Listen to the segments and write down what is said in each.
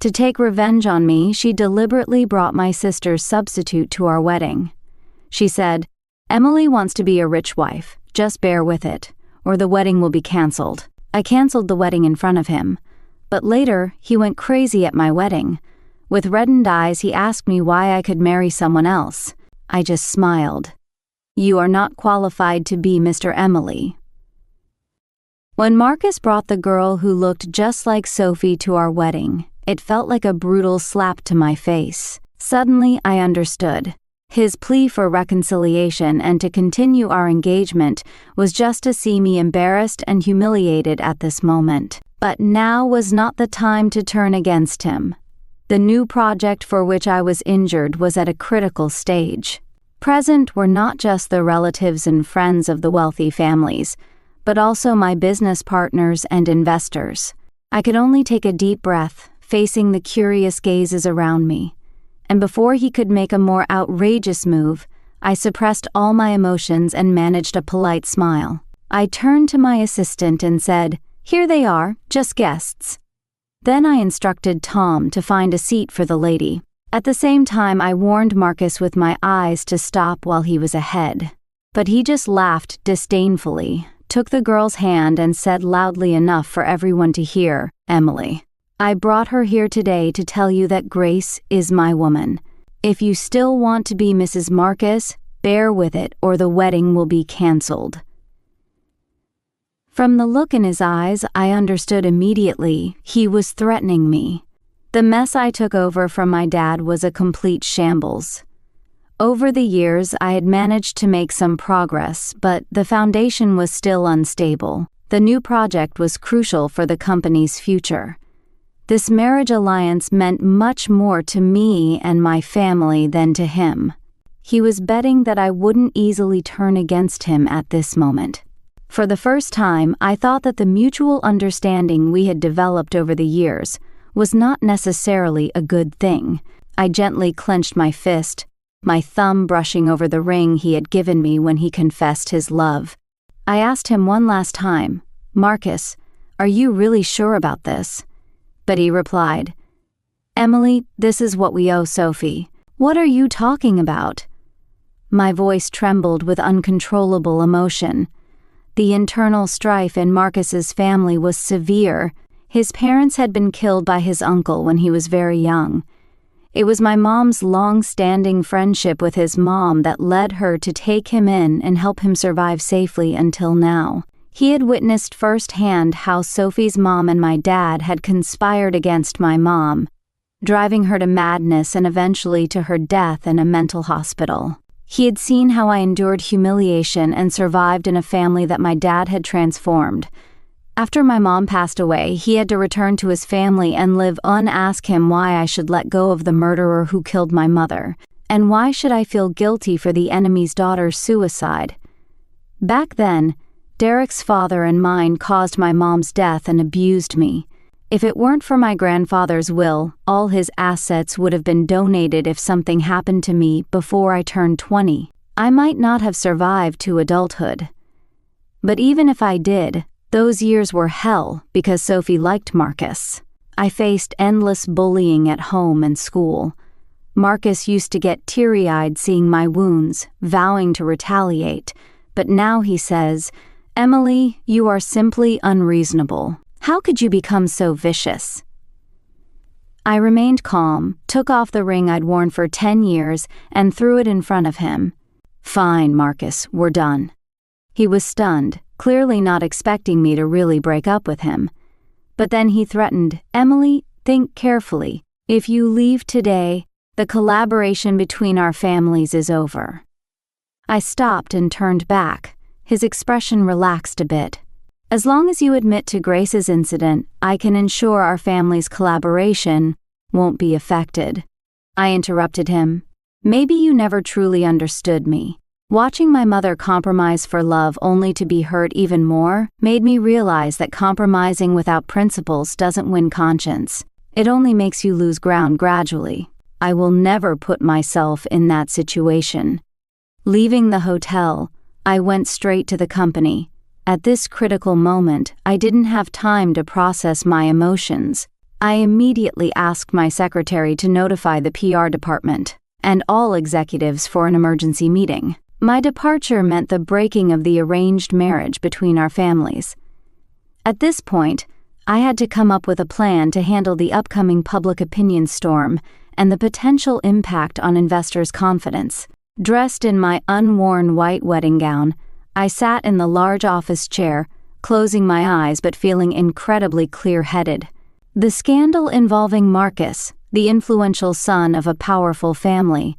To take revenge on me, she deliberately brought my sister's substitute to our wedding. She said, "Emily wants to be a rich wife. Just bear with it, or the wedding will be canceled." I canceled the wedding in front of him, but later he went crazy at my wedding. With reddened eyes, he asked me why I could marry someone else. I just smiled. "You are not qualified to be Mr. Emily." When Marcus brought the girl who looked just like Sophie to our wedding, it felt like a brutal slap to my face. Suddenly, I understood. His plea for reconciliation and to continue our engagement was just to see me embarrassed and humiliated at this moment. But now was not the time to turn against him. The new project for which I was injured was at a critical stage. Present were not just the relatives and friends of the wealthy families, but also my business partners and investors. I could only take a deep breath, facing the curious gazes around me. And before he could make a more outrageous move, I suppressed all my emotions and managed a polite smile. I turned to my assistant and said, "Here they are, just guests." Then I instructed Tom to find a seat for the lady. At the same time, I warned Marcus with my eyes to stop while he was ahead. But he just laughed disdainfully, took the girl's hand and said loudly enough for everyone to hear, "Emily, I brought her here today to tell you that Grace is my woman. If you still want to be Mrs. Marcus, bear with it or the wedding will be canceled." From the look in his eyes, I understood immediately he was threatening me. The mess I took over from my dad was a complete shambles. Over the years, I had managed to make some progress, but the foundation was still unstable. The new project was crucial for the company's future. This marriage alliance meant much more to me and my family than to him. He was betting that I wouldn't easily turn against him at this moment. For the first time, I thought that the mutual understanding we had developed over the years was not necessarily a good thing. I gently clenched my fist, my thumb brushing over the ring he had given me when he confessed his love. I asked him one last time, "Marcus, are you really sure about this?" But he replied, "Emily, this is what we owe Sophie. What are you talking about?" My voice trembled with uncontrollable emotion. The internal strife in Marcus's family was severe. His parents had been killed by his uncle when he was very young. It was my mom's long-standing friendship with his mom that led her to take him in and help him survive safely until now. He had witnessed firsthand how Sophie's mom and my dad had conspired against my mom, driving her to madness and eventually to her death in a mental hospital. He had seen how I endured humiliation and survived in a family that my dad had transformed. After my mom passed away, he had to return to his family and live on. Ask him why I should let go of the murderer who killed my mother, and why should I feel guilty for the enemy's daughter's suicide. Back then, Derek's father and mine caused my mom's death and abused me. If it weren't for my grandfather's will, all his assets would have been donated if something happened to me before I turned 20. I might not have survived to adulthood. But even if I did, those years were hell because Sophie liked Marcus. I faced endless bullying at home and school. Marcus used to get teary-eyed seeing my wounds, vowing to retaliate, but now he says, "Emily, you are simply unreasonable. How could you become so vicious?" I remained calm, took off the ring I'd worn for 10 years, and threw it in front of him. "Fine, Marcus, we're done." He was stunned, clearly not expecting me to really break up with him. But then he threatened, "Emily, think carefully. If you leave today, the collaboration between our families is over." I stopped and turned back. His expression relaxed a bit. "As long as you admit to Grace's incident, I can ensure our family's collaboration won't be affected." I interrupted him. "Maybe you never truly understood me. Watching my mother compromise for love only to be hurt even more made me realize that compromising without principles doesn't win conscience. It only makes you lose ground gradually. I will never put myself in that situation." Leaving the hotel, I went straight to the company. At this critical moment, I didn't have time to process my emotions. I immediately asked my secretary to notify the PR department and all executives for an emergency meeting. My departure meant the breaking of the arranged marriage between our families. At this point, I had to come up with a plan to handle the upcoming public opinion storm and the potential impact on investors' confidence. Dressed in my unworn white wedding gown, I sat in the large office chair, closing my eyes but feeling incredibly clear-headed. The scandal involving Marcus, the influential son of a powerful family,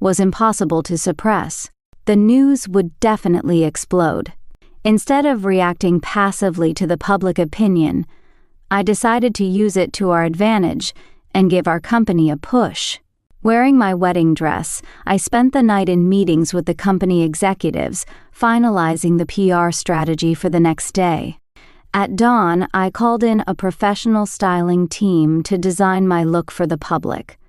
was impossible to suppress. The news would definitely explode. Instead of reacting passively to the public opinion, I decided to use it to our advantage and give our company a push. Wearing my wedding dress, I spent the night in meetings with the company executives, finalizing the PR strategy for the next day. At dawn, I called in a professional styling team to design my look for the public.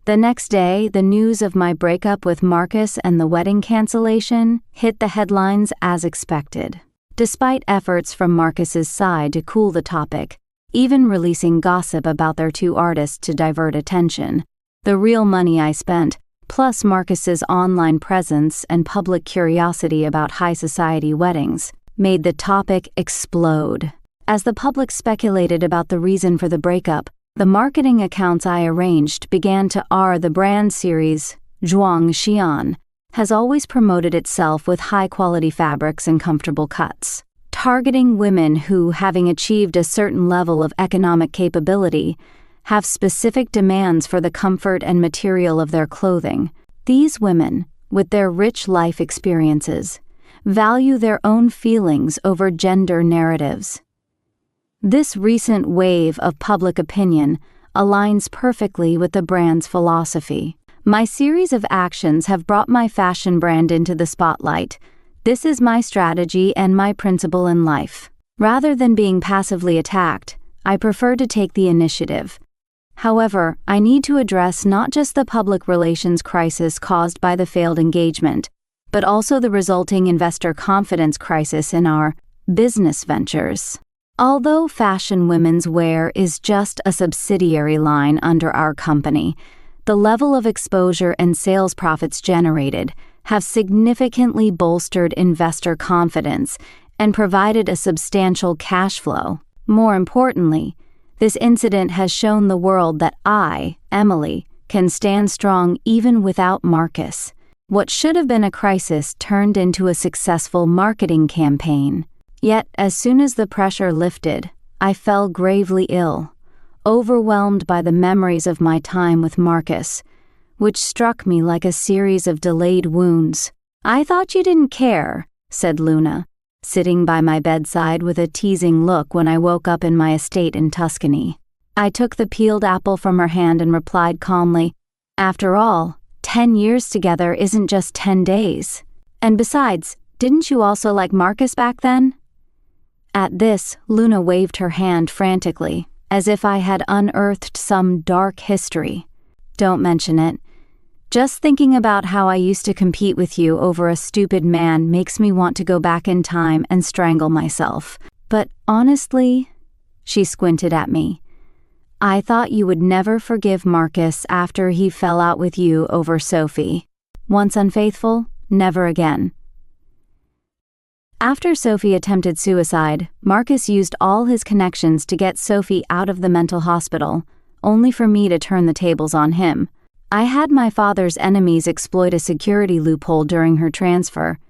The next day, the news of my breakup with Marcus and the wedding cancellation hit the headlines as expected. Despite efforts from Marcus's side to cool the topic, even releasing gossip about their two artists to divert attention, the real money I spent, plus Marcus's online presence and public curiosity about high society weddings, made the topic explode. As the public speculated about the reason for the breakup, the marketing accounts I arranged began to the brand series, Zhuang Xian, has always promoted itself with high-quality fabrics and comfortable cuts, targeting women who, having achieved a certain level of economic capability, have specific demands for the comfort and material of their clothing. These women, with their rich life experiences, value their own feelings over gender narratives. This recent wave of public opinion aligns perfectly with the brand's philosophy. My series of actions have brought my fashion brand into the spotlight. This is my strategy and my principle in life. Rather than being passively attacked, I prefer to take the initiative. However, I need to address not just the public relations crisis caused by the failed engagement, but also the resulting investor confidence crisis in our business ventures. Although fashion women's wear is just a subsidiary line under our company, the level of exposure and sales profits generated have significantly bolstered investor confidence and provided a substantial cash flow. More importantly, this incident has shown the world that I, Emily, can stand strong even without Marcus. What should have been a crisis turned into a successful marketing campaign. Yet, as soon as the pressure lifted, I fell gravely ill, overwhelmed by the memories of my time with Marcus, which struck me like a series of delayed wounds. "I thought you didn't care," said Luna, sitting by my bedside with a teasing look when I woke up in my estate in Tuscany. I took the peeled apple from her hand and replied calmly, "After all, 10 years together isn't just 10 days. And besides, didn't you also like Marcus back then?" At this, Luna waved her hand frantically, as if I had unearthed some dark history. "Don't mention it. Just thinking about how I used to compete with you over a stupid man makes me want to go back in time and strangle myself. But honestly," she squinted at me, "I thought you would never forgive Marcus after he fell out with you over Sophie. Once unfaithful, never again." After Sophie attempted suicide, Marcus used all his connections to get Sophie out of the mental hospital, only for me to turn the tables on him. I had my father's enemies exploit a security loophole during her transfer,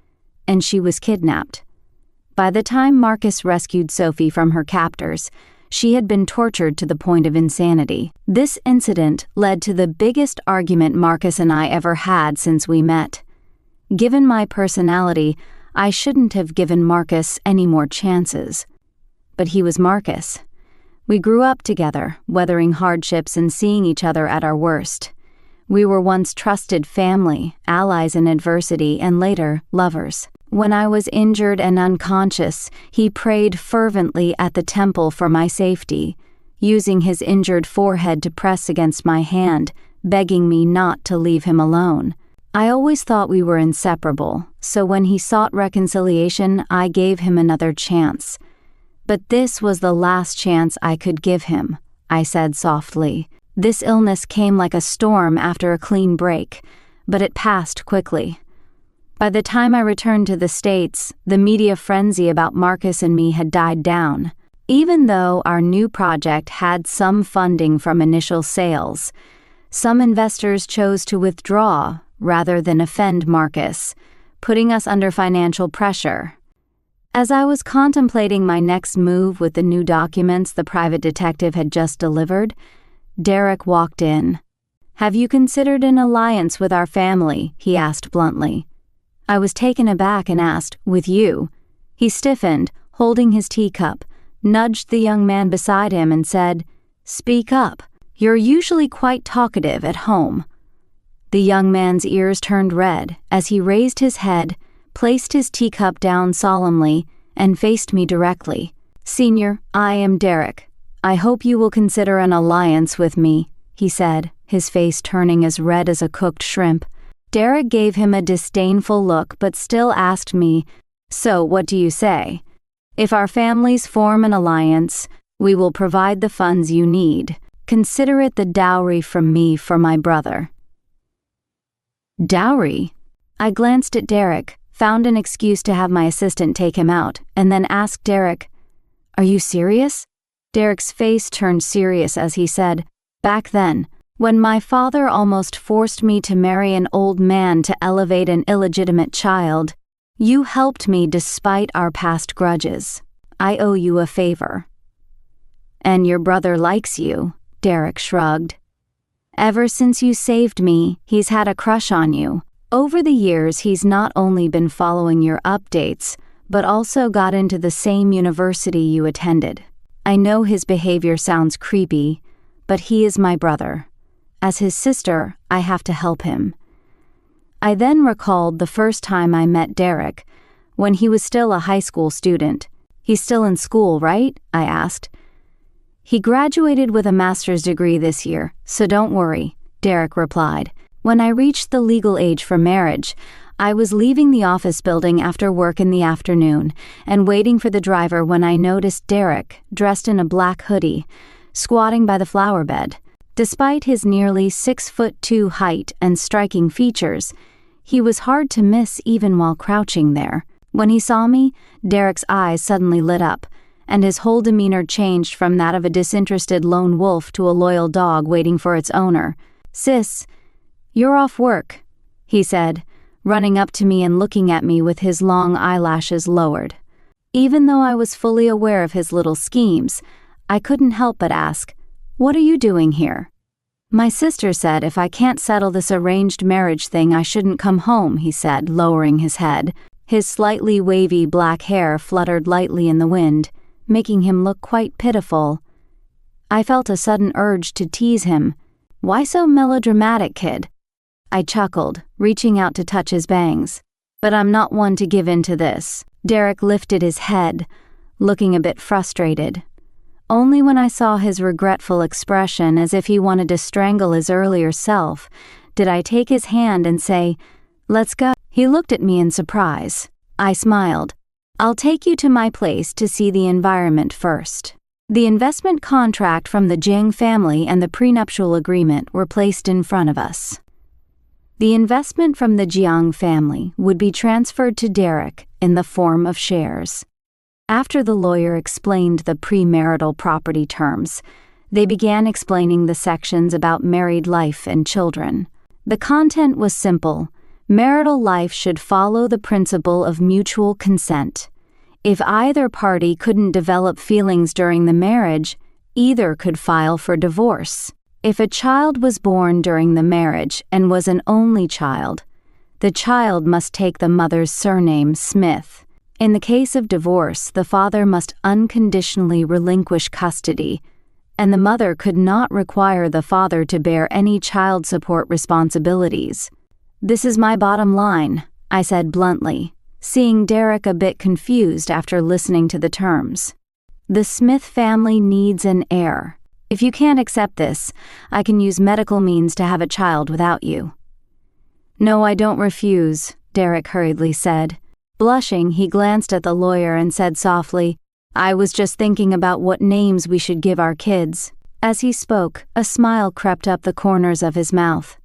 and she was kidnapped. By the time Marcus rescued Sophie from her captors, she had been tortured to the point of insanity. This incident led to the biggest argument Marcus and I ever had since we met. Given my personality, I shouldn't have given Marcus any more chances. But he was Marcus. We grew up together, weathering hardships and seeing each other at our worst. We were once trusted family, allies in adversity, and later, lovers. When I was injured and unconscious, he prayed fervently at the temple for my safety, using his injured forehead to press against my hand, begging me not to leave him alone. I always thought we were inseparable, so when he sought reconciliation, I gave him another chance. But this was the last chance I could give him. I said softly. This illness came like a storm after a clean break, but it passed quickly. By the time I returned to the States, the media frenzy about Marcus and me had died down. Even though our new project had some funding from initial sales, some investors chose to withdraw rather than offend Marcus, putting us under financial pressure. As I was contemplating my next move with the new documents the private detective had just delivered, Derek walked in. "Have you considered an alliance with our family?" he asked bluntly. I was taken aback and asked, "With you?" He stiffened, holding his teacup, nudged the young man beside him and said, "Speak up. You're usually quite talkative at home." The young man's ears turned red as he raised his head, placed his teacup down solemnly, and faced me directly. "Senior, I am Derek. I hope you will consider an alliance with me," he said, his face turning as red as a cooked shrimp. Derek gave him a disdainful look but still asked me, "So what do you say? If our families form an alliance, we will provide the funds you need. Consider it the dowry from me for my brother." Dowry? I glanced at Derek, found an excuse to have my assistant take him out, and then asked Derek, "Are you serious?" Derek's face turned serious as he said, "Back then, when my father almost forced me to marry an old man to elevate an illegitimate child, you helped me despite our past grudges. I owe you a favor." "And your brother likes you," Derek shrugged. "Ever since you saved me, he's had a crush on you. Over the years, he's not only been following your updates, but also got into the same university you attended. I know his behavior sounds creepy, but he is my brother. As his sister, I have to help him." I then recalled the first time I met Derek, when he was still a high school student. "He's still in school, right?" I asked. "He graduated with a master's degree this year, so don't worry," Derek replied. When I reached the legal age for marriage, I was leaving the office building after work in the afternoon and waiting for the driver when I noticed Derek, dressed in a black hoodie, squatting by the flower bed. Despite his nearly 6'2" height and striking features, he was hard to miss even while crouching there. When he saw me, Derek's eyes suddenly lit up, and his whole demeanor changed from that of a disinterested lone wolf to a loyal dog waiting for its owner. "Sis, you're off work," he said, running up to me and looking at me with his long eyelashes lowered. Even though I was fully aware of his little schemes, I couldn't help but ask, "What are you doing here?" "My sister said if I can't settle this arranged marriage thing I shouldn't come home," he said, lowering his head. His slightly wavy black hair fluttered lightly in the wind, making him look quite pitiful. I felt a sudden urge to tease him. "Why so melodramatic, kid?" I chuckled, reaching out to touch his bangs. "But I'm not one to give in to this." Derek lifted his head, looking a bit frustrated. Only when I saw his regretful expression as if he wanted to strangle his earlier self, did I take his hand and say, "Let's go." He looked at me in surprise. I smiled. "I'll take you to my place to see the environment first." The investment contract from the Jiang family and the prenuptial agreement were placed in front of us. The investment from the Jiang family would be transferred to Derek in the form of shares. After the lawyer explained the premarital property terms, they began explaining the sections about married life and children. The content was simple. Marital life should follow the principle of mutual consent. If either party couldn't develop feelings during the marriage, either could file for divorce. If a child was born during the marriage and was an only child, the child must take the mother's surname Smith. In the case of divorce, the father must unconditionally relinquish custody, and the mother could not require the father to bear any child support responsibilities. "This is my bottom line," I said bluntly, seeing Derek a bit confused after listening to the terms. "The Smith family needs an heir. If you can't accept this, I can use medical means to have a child without you." "No, I don't refuse," Derek hurriedly said. Blushing, he glanced at the lawyer and said softly, "I was just thinking about what names we should give our kids." As he spoke, a smile crept up the corners of his mouth.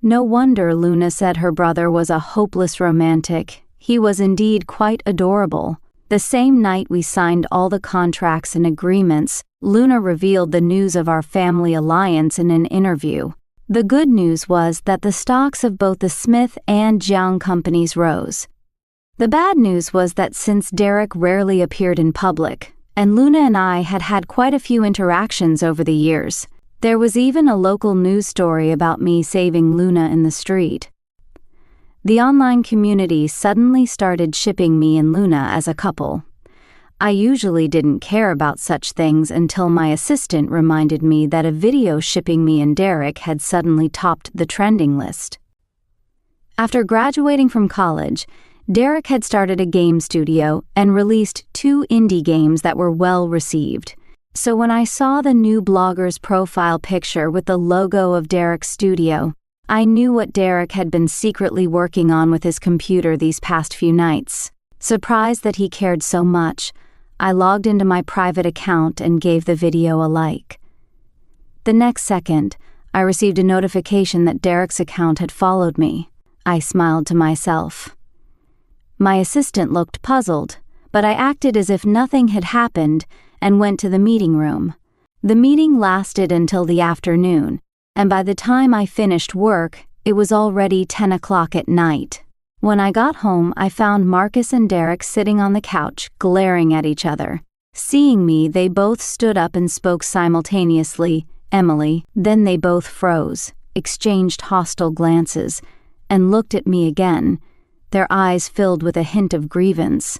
No wonder Luna said her brother was a hopeless romantic. He was indeed quite adorable. The same night we signed all the contracts and agreements, Luna revealed the news of our family alliance in an interview. The good news was that the stocks of both the Smith and Jiang companies rose. The bad news was that since Derek rarely appeared in public, and Luna and I had had quite a few interactions over the years, there was even a local news story about me saving Luna in the street. The online community suddenly started shipping me and Luna as a couple. I usually didn't care about such things until my assistant reminded me that a video shipping me and Derek had suddenly topped the trending list. After graduating from college, Derek had started a game studio and released 2 indie games that were well received. So when I saw the new blogger's profile picture with the logo of Derek's studio, I knew what Derek had been secretly working on with his computer these past few nights. Surprised that he cared so much, I logged into my private account and gave the video a like. The next second, I received a notification that Derek's account had followed me. I smiled to myself. My assistant looked puzzled, but I acted as if nothing had happened and went to the meeting room. The meeting lasted until the afternoon, and by the time I finished work, it was already 10 o'clock at night. When I got home, I found Marcus and Derek sitting on the couch, glaring at each other. Seeing me, they both stood up and spoke simultaneously, Emily. Then they both froze, exchanged hostile glances, and looked at me again, their eyes filled with a hint of grievance.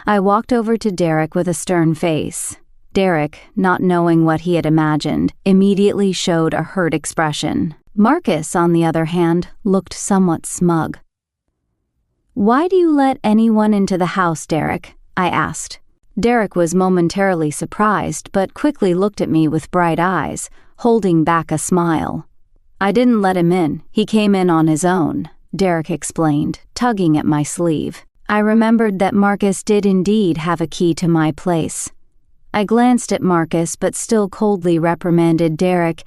I walked over to Derek with a stern face. Derek, not knowing what he had imagined, immediately showed a hurt expression. Marcus, on the other hand, looked somewhat smug. "Why do you let anyone into the house, Derek?" I asked. Derek was momentarily surprised, but quickly looked at me with bright eyes, holding back a smile. "I didn't let him in. He came in on his own," Derek explained, tugging at my sleeve. I remembered that Marcus did indeed have a key to my place. I glanced at Marcus but still coldly reprimanded Derek.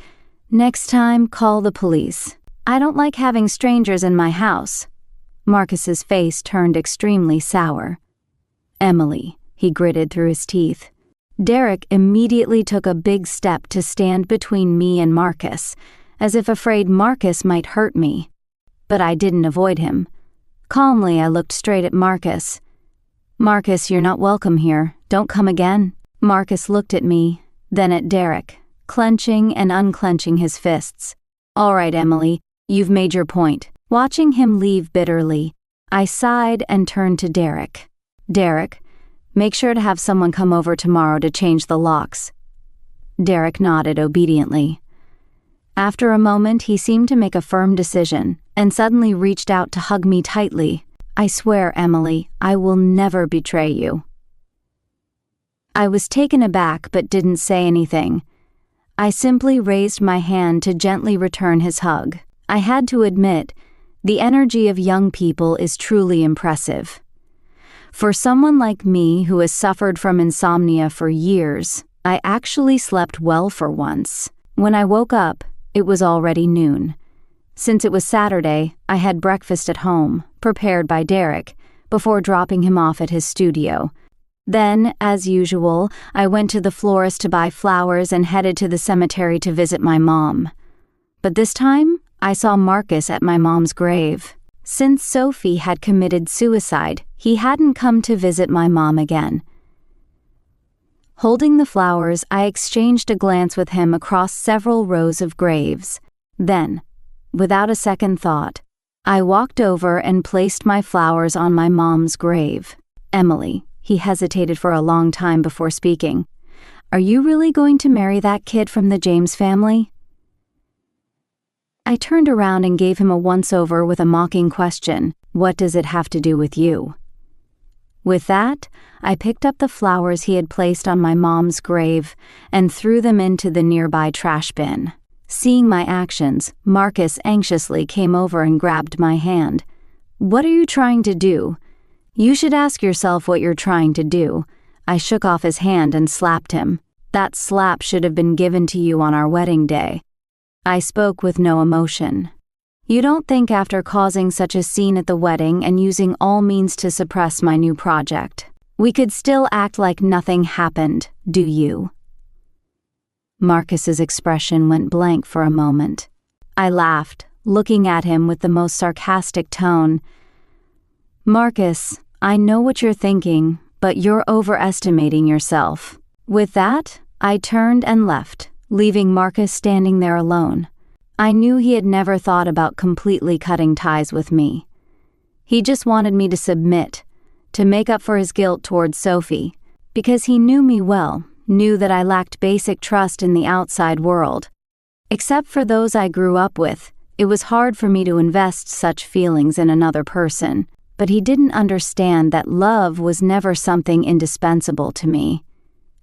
"Next time, call the police. I don't like having strangers in my house." Marcus's face turned extremely sour. "Emily," he gritted through his teeth. Derek immediately took a big step to stand between me and Marcus, as if afraid Marcus might hurt me. But I didn't avoid him. Calmly, I looked straight at Marcus. "Marcus, you're not welcome here. Don't come again." Marcus looked at me, then at Derek, clenching and unclenching his fists. "All right, Emily, you've made your point." Watching him leave bitterly, I sighed and turned to Derek. "Derek, make sure to have someone come over tomorrow to change the locks." Derek nodded obediently. After a moment, he seemed to make a firm decision and suddenly reached out to hug me tightly. "I swear, Emily, I will never betray you." I was taken aback but didn't say anything. I simply raised my hand to gently return his hug. I had to admit, the energy of young people is truly impressive. For someone like me who has suffered from insomnia for years, I actually slept well for once. When I woke up, it was already noon. Since it was Saturday, I had breakfast at home, prepared by Derek, before dropping him off at his studio. Then, as usual, I went to the florist to buy flowers and headed to the cemetery to visit my mom. But this time, I saw Marcus at my mom's grave. Since Sophie had committed suicide, he hadn't come to visit my mom again. Holding the flowers, I exchanged a glance with him across several rows of graves. Then, without a second thought, I walked over and placed my flowers on my mom's grave. "Emily," he hesitated for a long time before speaking, "are you really going to marry that kid from the James family?" I turned around and gave him a once-over with a mocking question. "What does it have to do with you?" With that, I picked up the flowers he had placed on my mom's grave and threw them into the nearby trash bin. Seeing my actions, Marcus anxiously came over and grabbed my hand. "What are you trying to do?" "You should ask yourself what you're trying to do." I shook off his hand and slapped him. That slap should have been given to you on our wedding day. I spoke with no emotion. You don't think after causing such a scene at the wedding and using all means to suppress my new project, we could still act like nothing happened, do you? Marcus's expression went blank for a moment. I laughed, looking at him with the most sarcastic tone. Marcus, I know what you're thinking, but you're overestimating yourself. With that, I turned and left, leaving Marcus standing there alone. I knew he had never thought about completely cutting ties with me. He just wanted me to submit, to make up for his guilt towards Sophie, because he knew me well, knew that I lacked basic trust in the outside world. Except for those I grew up with, it was hard for me to invest such feelings in another person, but he didn't understand that love was never something indispensable to me.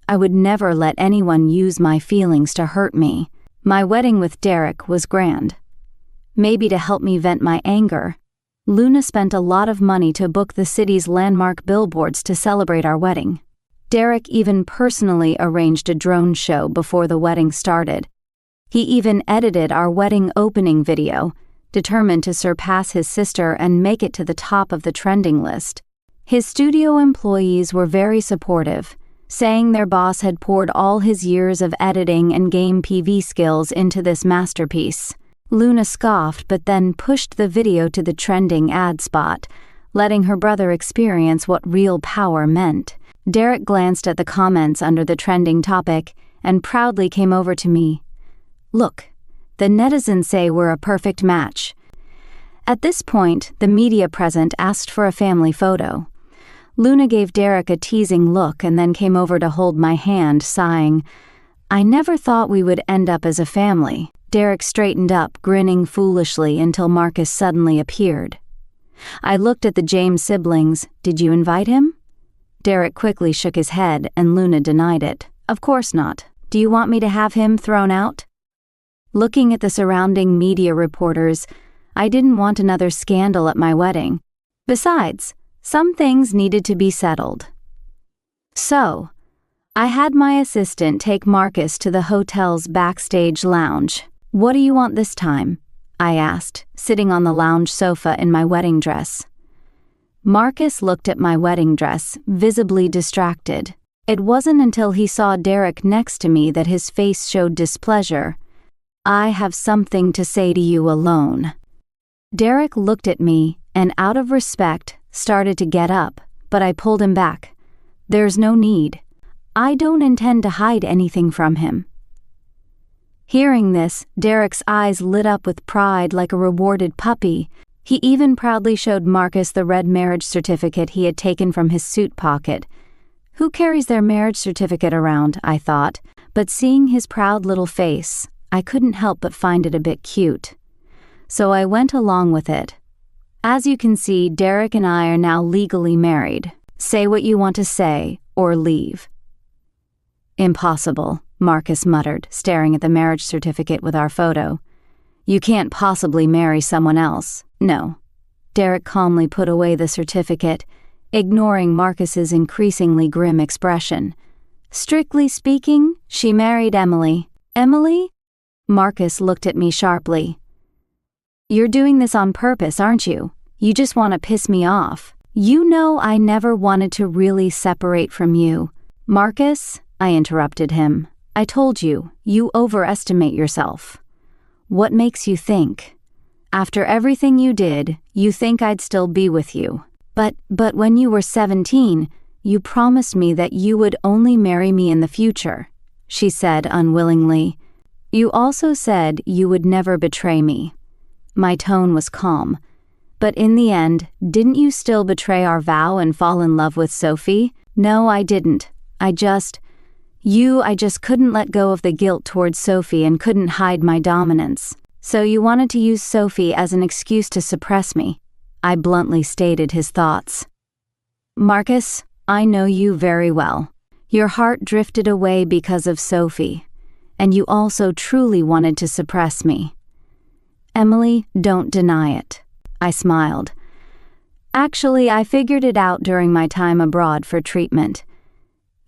I would never let anyone use my feelings to hurt me. My wedding with Derek was grand. Maybe to help me vent my anger, Luna spent a lot of money to book the city's landmark billboards to celebrate our wedding. Derek even personally arranged a drone show before the wedding started. He even edited our wedding opening video, determined to surpass his sister and make it to the top of the trending list. His studio employees were very supportive, saying their boss had poured all his years of editing and game PV skills into this masterpiece. Luna scoffed but then pushed the video to the trending ad spot, letting her brother experience what real power meant. Derek glanced at the comments under the trending topic and proudly came over to me. Look, the netizens say we're a perfect match. At this point, the media present asked for a family photo. Luna gave Derek a teasing look and then came over to hold my hand, sighing, I never thought we would end up as a family. Derek straightened up, grinning foolishly until Marcus suddenly appeared. I looked at the James siblings. Did you invite him? Derek quickly shook his head and Luna denied it. Of course not. Do you want me to have him thrown out? Looking at the surrounding media reporters, I didn't want another scandal at my wedding. Besides, some things needed to be settled. So, I had my assistant take Marcus to the hotel's backstage lounge. What do you want this time? I asked, sitting on the lounge sofa in my wedding dress. Marcus looked at my wedding dress, visibly distracted. It wasn't until he saw Derek next to me that his face showed displeasure. I have something to say to you alone. Derek looked at me and, out of respect, started to get up, but I pulled him back. There's no need. I don't intend to hide anything from him. Hearing this, Derek's eyes lit up with pride like a rewarded puppy. He even proudly showed Marcus the red marriage certificate he had taken from his suit pocket. Who carries their marriage certificate around, I thought, but seeing his proud little face, I couldn't help but find it a bit cute. So I went along with it. As you can see, Derek and I are now legally married. Say what you want to say, or leave. Impossible, Marcus muttered, staring at the marriage certificate with our photo. You can't possibly marry someone else. No. Derek calmly put away the certificate, ignoring Marcus's increasingly grim expression. Strictly speaking, she married Emily. Emily? Marcus looked at me sharply. You're doing this on purpose, aren't you? You just want to piss me off. You know I never wanted to really separate from you. Marcus, I interrupted him. I told you, you overestimate yourself. What makes you think? After everything you did, you think I'd still be with you. But when you were 17, you promised me that you would only marry me in the future, she said unwillingly. You also said you would never betray me. My tone was calm. But in the end, didn't you still betray our vow and fall in love with Sophie? No, I didn't. I just couldn't let go of the guilt towards Sophie and couldn't hide my dominance. So you wanted to use Sophie as an excuse to suppress me. I bluntly stated his thoughts. Marcus, I know you very well. Your heart drifted away because of Sophie, and you also truly wanted to suppress me. Emily, don't deny it. I smiled. Actually, I figured it out during my time abroad for treatment.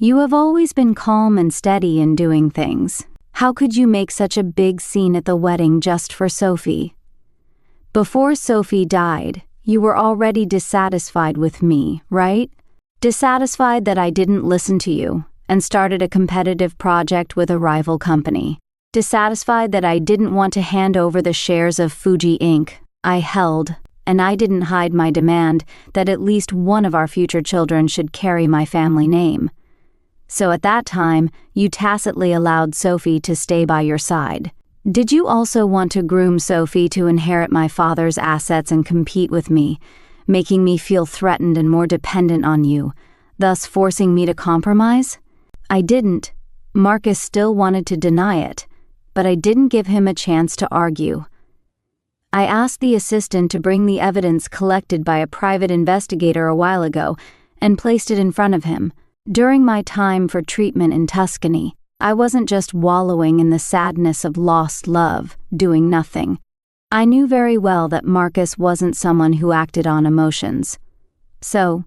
You have always been calm and steady in doing things. How could you make such a big scene at the wedding just for Sophie? Before Sophie died, you were already dissatisfied with me, right? Dissatisfied that I didn't listen to you and started a competitive project with a rival company. Dissatisfied that I didn't want to hand over the shares of Fuji Inc. I held, and I didn't hide my demand that at least one of our future children should carry my family name. So at that time, you tacitly allowed Sophie to stay by your side. Did you also want to groom Sophie to inherit my father's assets and compete with me, making me feel threatened and more dependent on you, thus forcing me to compromise? I didn't. Marcus still wanted to deny it, but I didn't give him a chance to argue. I asked the assistant to bring the evidence collected by a private investigator a while ago and placed it in front of him. During my time for treatment in Tuscany, I wasn't just wallowing in the sadness of lost love, doing nothing. I knew very well that Marcus wasn't someone who acted on emotions. So,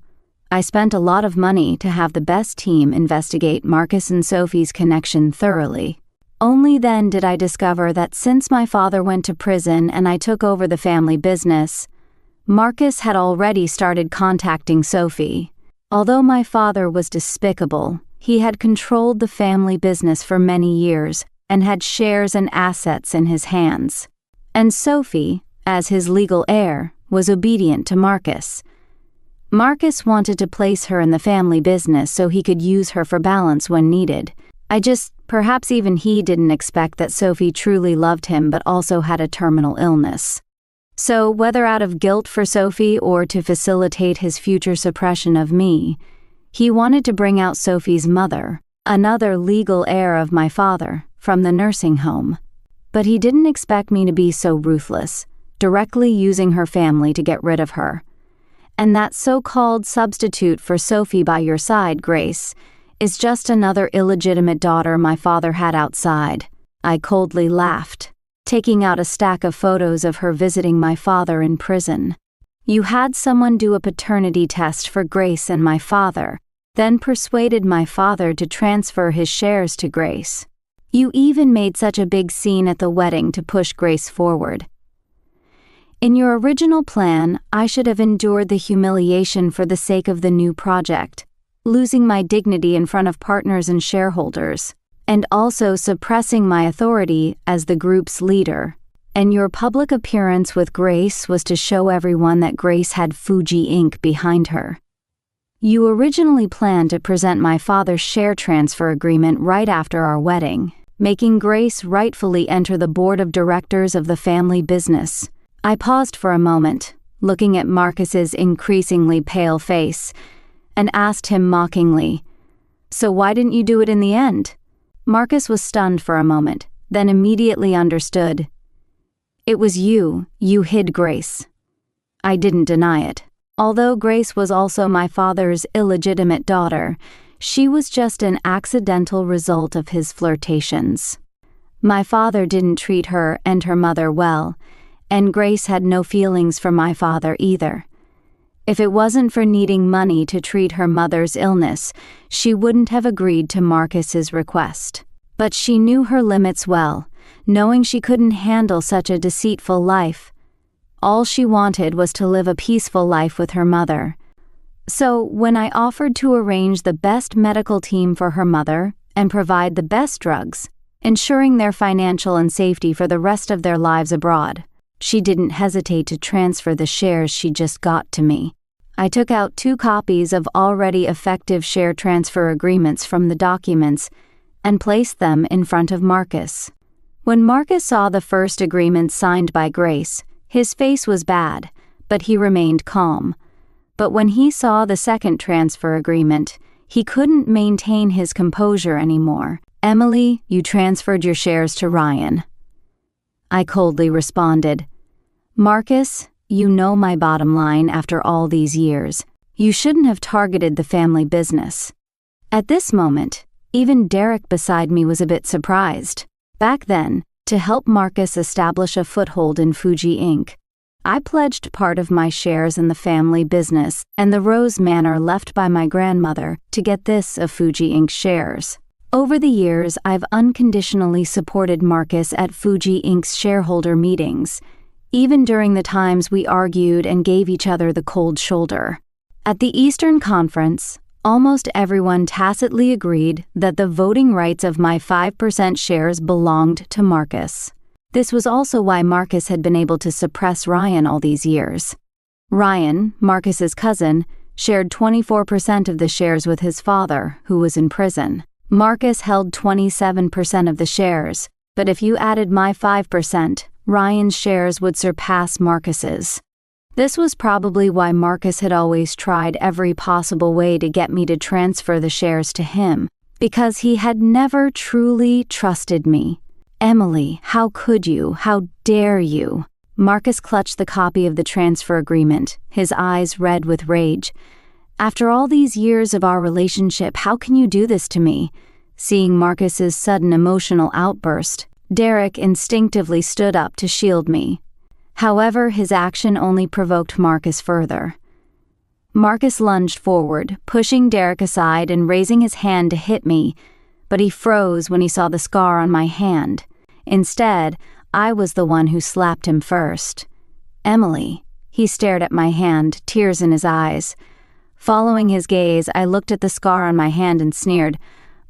I spent a lot of money to have the best team investigate Marcus and Sophie's connection thoroughly. Only then did I discover that since my father went to prison and I took over the family business, Marcus had already started contacting Sophie. Although my father was despicable, he had controlled the family business for many years and had shares and assets in his hands. And Sophie, as his legal heir, was obedient to Marcus. Marcus wanted to place her in the family business so he could use her for balance when needed. Perhaps even he didn't expect that Sophie truly loved him but also had a terminal illness. So, whether out of guilt for Sophie or to facilitate his future suppression of me, he wanted to bring out Sophie's mother, another legal heir of my father, from the nursing home. But he didn't expect me to be so ruthless, directly using her family to get rid of her. And that so-called substitute for Sophie by your side, Grace, is just another illegitimate daughter my father had outside. I coldly laughed, taking out a stack of photos of her visiting my father in prison. You had someone do a paternity test for Grace and my father, then persuaded my father to transfer his shares to Grace. You even made such a big scene at the wedding to push Grace forward. In your original plan, I should have endured the humiliation for the sake of the new project, losing my dignity in front of partners and shareholders, and also suppressing my authority as the group's leader. And your public appearance with Grace was to show everyone that Grace had Fuji Inc. behind her. You originally planned to present my father's share transfer agreement right after our wedding, making Grace rightfully enter the board of directors of the family business. I paused for a moment, looking at Marcus's increasingly pale face, and asked him mockingly, "So why didn't you do it in the end?" Marcus was stunned for a moment, then immediately understood. "It was you hid Grace." I didn't deny it. Although Grace was also my father's illegitimate daughter, she was just an accidental result of his flirtations. My father didn't treat her and her mother well, and Grace had no feelings for my father either. If it wasn't for needing money to treat her mother's illness, she wouldn't have agreed to Marcus's request. But she knew her limits well, knowing she couldn't handle such a deceitful life. All she wanted was to live a peaceful life with her mother. So, when I offered to arrange the best medical team for her mother and provide the best drugs, ensuring their financial and safety for the rest of their lives abroad, she didn't hesitate to transfer the shares she just got to me. I took out 2 copies of already effective share transfer agreements from the documents and placed them in front of Marcus. When Marcus saw the first agreement signed by Grace, his face was bad, but he remained calm. But when he saw the second transfer agreement, he couldn't maintain his composure anymore. "Emily, you transferred your shares to Ryan." I coldly responded, "Marcus, you know my bottom line after all these years. You shouldn't have targeted the family business." At this moment, even Derek beside me was a bit surprised. Back then, to help Marcus establish a foothold in Fuji Inc., I pledged part of my shares in the family business and the Rose Manor left by my grandmother to get this of Fuji Inc. shares. Over the years, I've unconditionally supported Marcus at Fuji Inc.'s shareholder meetings, even during the times we argued and gave each other the cold shoulder. At the Eastern Conference, almost everyone tacitly agreed that the voting rights of my 5% shares belonged to Marcus. This was also why Marcus had been able to suppress Ryan all these years. Ryan, Marcus's cousin, shared 24% of the shares with his father, who was in prison. Marcus held 27% of the shares, but if you added my 5%, Ryan's shares would surpass Marcus's. This was probably why Marcus had always tried every possible way to get me to transfer the shares to him, because he had never truly trusted me. Emily, how could you? How dare you? Marcus clutched the copy of the transfer agreement, his eyes red with rage. After all these years of our relationship, how can you do this to me? Seeing Marcus's sudden emotional outburst, Derek instinctively stood up to shield me. However, his action only provoked Marcus further. Marcus lunged forward, pushing Derek aside and raising his hand to hit me, but he froze when he saw the scar on my hand. Instead, I was the one who slapped him first. Emily. He stared at my hand, tears in his eyes. Following his gaze, I looked at the scar on my hand and sneered,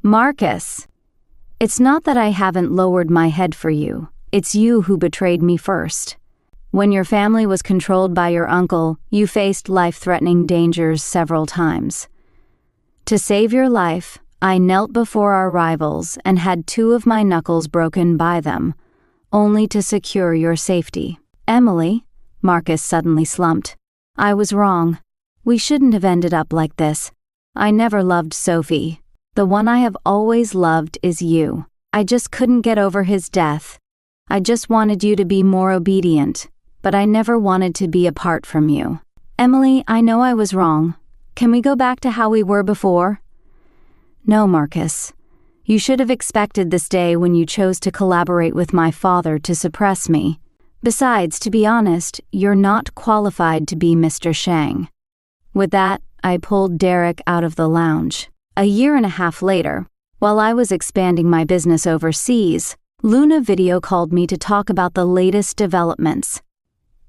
Marcus. It's not that I haven't lowered my head for you. It's you who betrayed me first. When your family was controlled by your uncle, you faced life-threatening dangers several times. To save your life, I knelt before our rivals and had 2 of my knuckles broken by them, only to secure your safety. Emily, Marcus suddenly slumped. I was wrong. We shouldn't have ended up like this. I never loved Sophie. The one I have always loved is you. I just couldn't get over his death. I just wanted you to be more obedient, but I never wanted to be apart from you. Emily, I know I was wrong. Can we go back to how we were before? No, Marcus. You should have expected this day when you chose to collaborate with my father to suppress me. Besides, to be honest, you're not qualified to be Mr. Shang. With that, I pulled Derek out of the lounge. A year and a half later, while I was expanding my business overseas, Luna video called me to talk about the latest developments.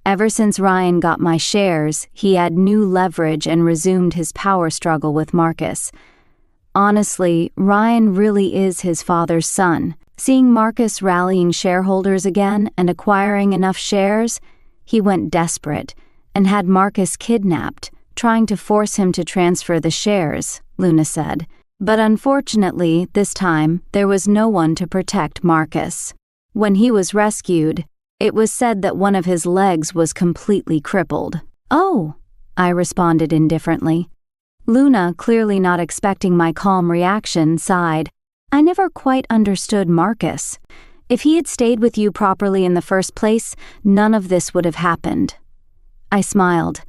Ever since Ryan got my shares, he had new leverage and resumed his power struggle with Marcus. Honestly, Ryan really is his father's son. Seeing Marcus rallying shareholders again and acquiring enough shares, he went desperate and had Marcus kidnapped, trying to force him to transfer the shares, Luna said. But unfortunately, this time, there was no one to protect Marcus. When he was rescued, it was said that one of his legs was completely crippled. Oh, I responded indifferently. Luna, clearly not expecting my calm reaction, sighed. I never quite understood Marcus. If he had stayed with you properly in the first place, none of this would have happened. I smiled.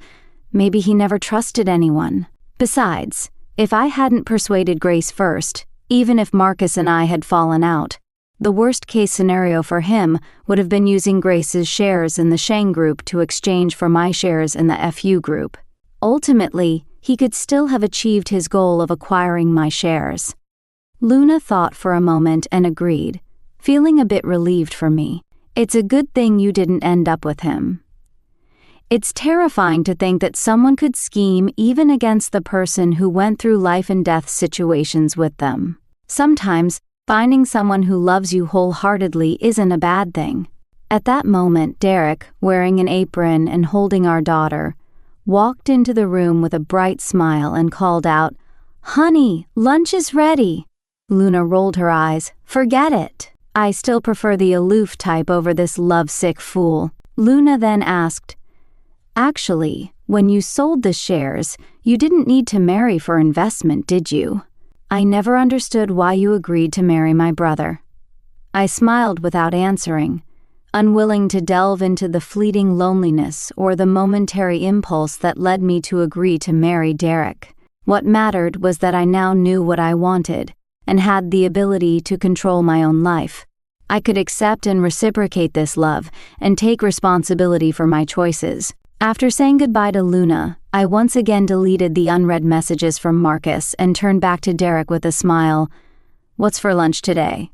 Maybe he never trusted anyone. Besides, if I hadn't persuaded Grace first, even if Marcus and I had fallen out, the worst-case scenario for him would have been using Grace's shares in the Shang Group to exchange for my shares in the FU Group. Ultimately, he could still have achieved his goal of acquiring my shares. Luna thought for a moment and agreed, feeling a bit relieved for me. It's a good thing you didn't end up with him. It's terrifying to think that someone could scheme even against the person who went through life and death situations with them. Sometimes, finding someone who loves you wholeheartedly isn't a bad thing. At that moment, Derek, wearing an apron and holding our daughter, walked into the room with a bright smile and called out, "Honey, lunch is ready." Luna rolled her eyes. Forget it. I still prefer the aloof type over this lovesick fool. Luna then asked, Actually, when you sold the shares, you didn't need to marry for investment, did you? I never understood why you agreed to marry my brother. I smiled without answering, unwilling to delve into the fleeting loneliness or the momentary impulse that led me to agree to marry Derek. What mattered was that I now knew what I wanted and had the ability to control my own life. I could accept and reciprocate this love and take responsibility for my choices. After saying goodbye to Luna, I once again deleted the unread messages from Marcus and turned back to Derek with a smile. "What's for lunch today?"